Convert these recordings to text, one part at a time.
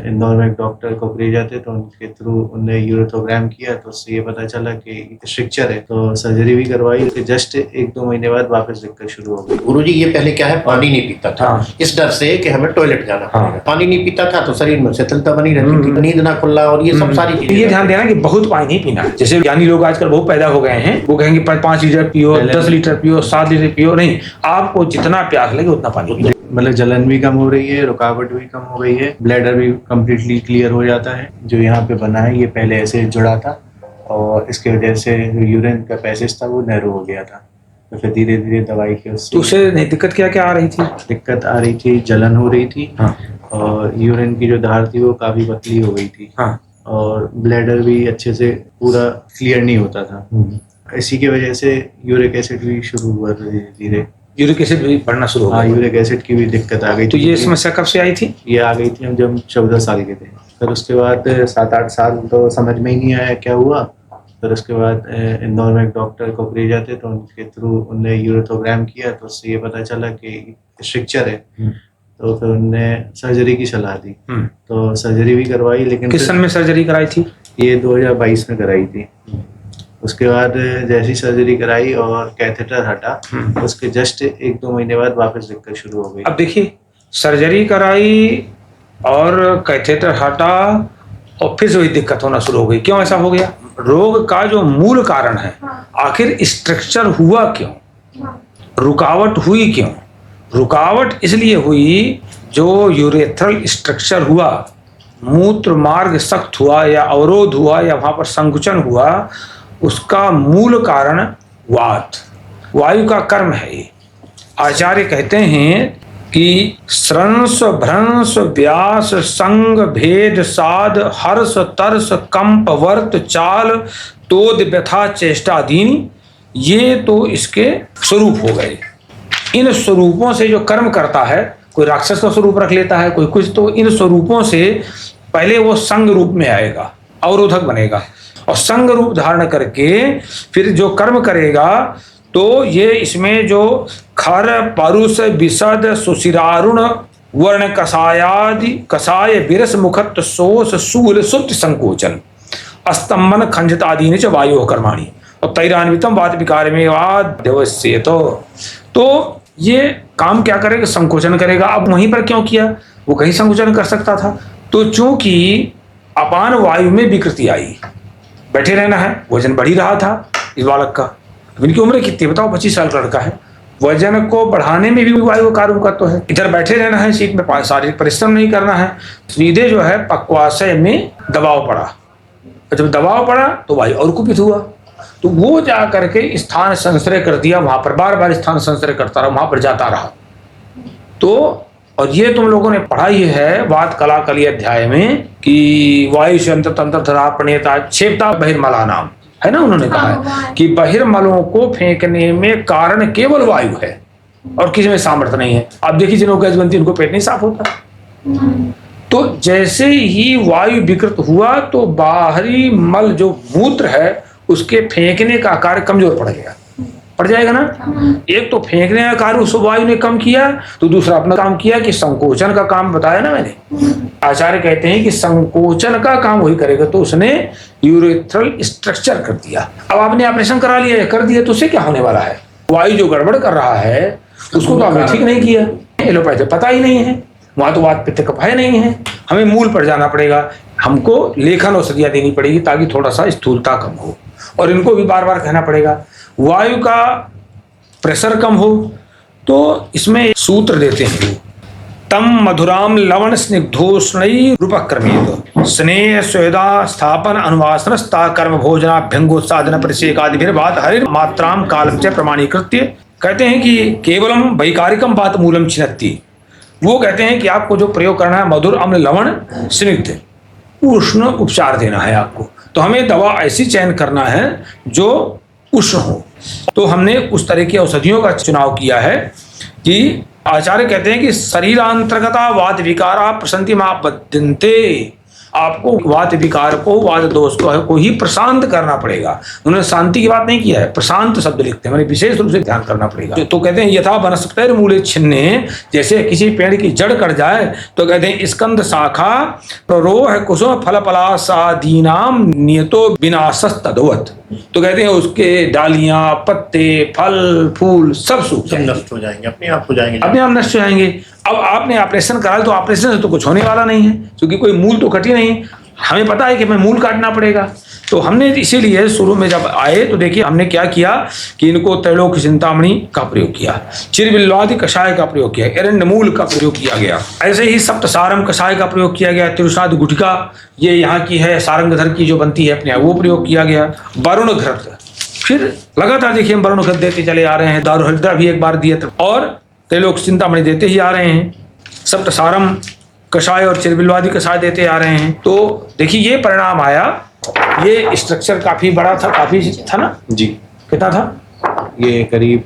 इंदौर में एक डॉक्टर कोकरेजा थे, तो उनके थ्रू उनने यूरोथोग्राम किया, तो उससे ये पता चला कि स्ट्रक्चर है, तो सर्जरी भी करवाई। जस्ट 1-2 महीने बाद वापस दिक्कत शुरू हो गई। गुरुजी ये पहले क्या है, पानी नहीं पीता था इस डर से कि हमें टॉयलेट जाना पड़ेगा। पानी नहीं पीता था तो शरीर में शिथिलता बनी रहती थी, नींद ना खुलना, और ये सब सारी चीजें। ये ध्यान देना कि बहुत पानी नहीं पीना है। जैसे ज्ञानी लोग आजकल बहुत पैदा हो गए हैं, वो कहेंगे 5 लीटर पियो, 10 लीटर पियो, 7 लीटर पियो। नहीं, आपको जितना प्यास लगे उतना पानी पियो। मतलब जलन भी कम हो रही है, रुकावट भी कम हो गई है, ब्लैडर भी कम्प्लीटली क्लियर हो जाता है। जो यहाँ पे बना है ये पहले ऐसे जुड़ा था, और इसकी वजह से यूरिन का पैसेज था वो नैरो हो गया था, तो फिर धीरे धीरे दवाई के उससे दिक्कत क्या क्या आ रही थी? दिक्कत आ रही थी, जलन हो रही थी, और यूरिन की जो धार थी वो काफी पतली हो गई थी, और ब्लैडर भी अच्छे से पूरा क्लियर नहीं होता था। इसी की वजह से यूरिक एसिड भी शुरू हुआ धीरे धीरे। यूरिक एसिड भी बढ़ना शुरू हो गया? हाँ, यूरिक एसिड की भी दिक्कत आ गई। तो ये समस्या कब से आई थी? ये आ गई थी हम जब 14 साल के थे। फिर उसके बाद 7-8 साल तो समझ में ही नहीं आया क्या हुआ। फिर उसके बाद इंदौर में एक डॉक्टर कोकरेजा थे, तो उनके थ्रू उनने यूरोथोग्राम किया, तो उससे ये पता चला कि स्ट्रक्चर है, तो फिर उनने सर्जरी की सलाह दी, तो सर्जरी भी करवाई। लेकिन किस सन में सर्जरी कराई थी? ये 2022 में कराई थी। उसके बाद जैसी सर्जरी कराई और कैथेटर हटा, उसके जस्ट 1-2 महीने बाद वापस दिक्कत शुरू हो गई। अब देखिए, सर्जरी कराई और कैथेटर हटा और फिर से वही दिक्कत होना शुरू हो गई। क्यों ऐसा हो गया? रोग का जो मूल कारण है, आखिर स्ट्रक्चर हुआ क्यों, रुकावट हुई क्यों? रुकावट इसलिए हुई, जो यूरेथ्रल स्ट्रक्चर हुआ, मूत्र मार्ग सख्त हुआ या अवरोध हुआ या वहां पर संकुचन हुआ, उसका मूल कारण वात, वायु का कर्म है। ये आचार्य कहते हैं कि स्रंस भ्रंस व्यास संग भेद साध हर्ष तरस कंप वर्त चाल तोद व्यथा चेष्टा दीन, ये तो इसके स्वरूप हो गए। इन स्वरूपों से जो कर्म करता है, कोई राक्षस का स्वरूप रख लेता है, कोई कुछ, तो इन स्वरूपों से पहले वो संग रूप में आएगा, अवरोधक बनेगा, और संग रूप धारण करके फिर जो कर्म करेगा, तो ये इसमें जो खर परुष विशद सुशिरारुण वर्ण कसायादि कसाय विरस मुखत शोष शूल सुप्त संकोचन अस्तंभन खंडित आदि च वायु कर्माणी और तैरान्वितम वात विकार में वाद्यवश्य। तो ये काम क्या करेगा? संकोचन करेगा। अब वहीं पर क्यों किया? वो कहीं संकोचन कर सकता था, तो चूंकि अपान वायु में विकृति आई, बैठे रहना है, वजन बढ़ ही रहा था इस बालक का। इनकी उम्र कितनी बताओ? 25 साल का लड़का है। वजन को बढ़ाने में भी वायु का कार्य तो है। इधर बैठे रहना है सीट में, शारीरिक परिश्रम नहीं करना है, सीधे जो है पक्वाशय में दबाव पड़ा। जब दबाव पड़ा तो वायु और कुपित हुआ, तो वो जा करके स्थान संश्रय कर दिया, वहां पर बार बार स्थान संश्रय करता रहा, वहां पर जाता रहा। तो और ये तुम लोगों ने पढ़ा ही है वात कला कली अध्याय में कि वायु से अंतर तंत्र धरा प्रणेता क्षेपता बहिर्मला नाम है ना। उन्होंने कहा है कि बहिर्मलों को फेंकने में कारण केवल वायु है और किसी में सामर्थ्य नहीं है। अब देखिए, जिनको गैस बनती है उनको पेट नहीं साफ होता। तो जैसे ही वायु विकृत हुआ, तो बाहरी मल जो मूत्र है उसके फेंकने का कार्य कमजोर पड़ गया, पड़ जाएगा ना। एक तो फेंकने का कार्य उस वायु ने कम किया, तो दूसरा अपना काम किया कि संकोचन का काम बताया ना मैंने। आचार्य कहते हैं कि संकोचन का काम वही करेगा, तो उसने यूरेथ्रल स्ट्रक्चर कर दिया। अब आपने ऑपरेशन करा लिया, कर दिया, तो उससे क्या होने वाला है? वायु जो गड़बड़ कर रहा है उसको तो आपने ठीक नहीं किया। एलोपैथी पता ही नहीं है, वहां तो वात पित्त कफ है नहीं है। हमें मूल पर जाना पड़ेगा, हमको लेखन औषधियां देनी पड़ेगी ताकि थोड़ा सा स्थूलता कम हो, और इनको भी बार बार कहना पड़ेगा, वायु का प्रेशर कम हो। तो इसमें सूत्र देते हैं, तम मधुराम लवण स्निग्धोष्णई रूपक्रमेत स्नेह स्वेदा स्थापन अनुवासनस्ता कर्म भोजनाभ्यंगोत्साधन परिषेकादिभिर्वात हरिर मात्राम कालम च प्रमाणीकृत्य। कहते हैं कि केवलम वैकारिकम बात मूलम छिन्नति। वो कहते हैं कि आपको जो प्रयोग करना है मधुर अम्ल लवण स्निग्ध उष्ण उपचार देना है आपको। तो हमें दवा ऐसी चयन करना है जो उष्ण हो। तो हमने उस तरह की औषधियों का चुनाव किया है कि आचार्य कहते हैं कि शरीरांतर्गता वाद विकारा प्रसंति मापद्यन्ते आपको वात विकार को, वात दोष को ही प्रशांत करना पड़ेगा। उन्होंने शांति की बात नहीं किया है, प्रशांत शब्द लिखते हैं, मैंने विशेष रूप से ध्यान करना पड़ेगा। तो कहते हैं यथा वनस्पतिर मूले छिन्ने, जैसे किसी पेड़ की जड़ कट जाए तो कहते हैं स्कंद शाखा प्ररोह कुसुम फल पलासादीनाम नियतो विनाशस तद्वत्। तो कहते हैं उसके डालियां, पत्ते, फल, फूल सब सूख सब जाएंगे, नष्ट हो जाएंगे, अपने आप हो जाएंगे। अपने आप नष्ट हो जाएंगे। अब आपने ऑपरेशन करा तो ऑपरेशन से तो कुछ होने वाला नहीं है, क्योंकि कोई मूल तो कटी नहीं। हमें पता है कि हमें मूल काटना पड़ेगा। तो हमने इसीलिए शुरू में जब आए तो देखिए हमने क्या किया कि इनको त्रैलोक चिंतामणि का प्रयोग किया, चिरबिल्वादि कषाय का प्रयोग किया, एरंडमूल का प्रयोग किया गया, ऐसे ही सप्तसारम कषाय का प्रयोग किया गया, तिरुषाद गुटका ये यहाँ की है, सारंगधर की जो बनती है अपने वो प्रयोग किया गया, वरुण घृत। फिर लगातार देखिए हम वरुण घृत देते चले आ रहे हैं, दारुहृदय भी एक बार दिए थे और त्रैलोक चिंतामणि देते ही आ रहे हैं, सप्तसारम कषाय और चिरबिल्वादि कषाय देते आ रहे हैं। तो देखिए ये परिणाम आया। ये स्ट्रक्चर काफी बड़ा था, काफी था ना जी। कितना था? ये करीब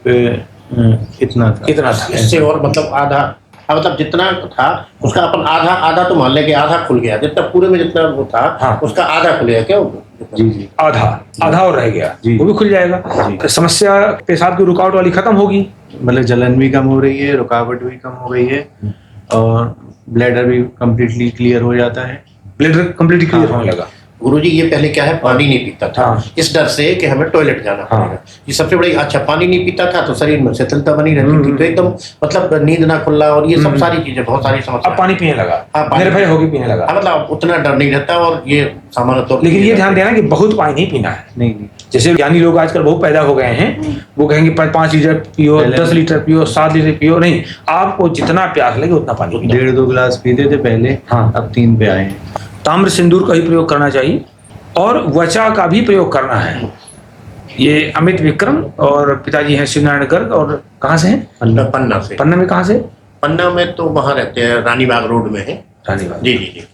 इतना था। कितना था? इससे और मतलब आधा, मतलब जितना था उसका अपन आधा तो मान ले कि आधा खुल गया, जितना पूरे में जितना वो था हाँ। उसका आधा खुल गया क्या वो? जी जी। आधा और रह गया, जी। वो भी खुल जाएगा। जी। समस्या पेशाब की रुकावट वाली खत्म होगी, मतलब जलन भी कम हो रही है, रुकावट भी कम हो गई है और ब्लैडर भी कम्प्लीटली क्लियर हो जाता है। ब्लैडर कंप्लीटली क्लियर होने लगा। गुरुजी ये पहले क्या है, पानी नहीं पीता था हाँ। इस डर से कि हमें टॉयलेट जाना हाँ। पड़ेगा। ये सबसे बड़ी, अच्छा पानी नहीं पीता था तो शरीर में शिथिलता बनी रहती थी, तो एकदम मतलब नींद ना खुलना और ये सब सारी चीजें, बहुत सारी समस्या। अब पानी पीने लगा, हाँ, पानी- निर्भय होगी पीने लगा। हाँ, मतलब उतना डर नहीं रहता और ये सामान्य तौर पर। लेकिन ये ध्यान देना कि बहुत पानी नहीं पीना है। नहीं नहीं। जैसे ज्ञानी लोग आजकल बहुत पैदा हो गए हैं, वो कहेंगे 5 लीटर पियो, पहले 10 लीटर पियो, 7 लीटर पियो, नहीं, आपको जितना प्यास लगे उतना पानी पीना। 1.5-2 गिलास पीते थे पहले, हाँ। अब 3 पे आए हैं। ताम्र सिंदूर का ही प्रयोग करना चाहिए और वचा का भी प्रयोग करना है। ये अमित विक्रम और पिताजी हैं शिवनारायण गर्ग, और कहाँ से हैं? पन्ना से। पन्ना में कहाँ से? पन्ना में तो वहाँ रहते हैं, रानीबाग रोड में है। रानीबाग। जी जी जी।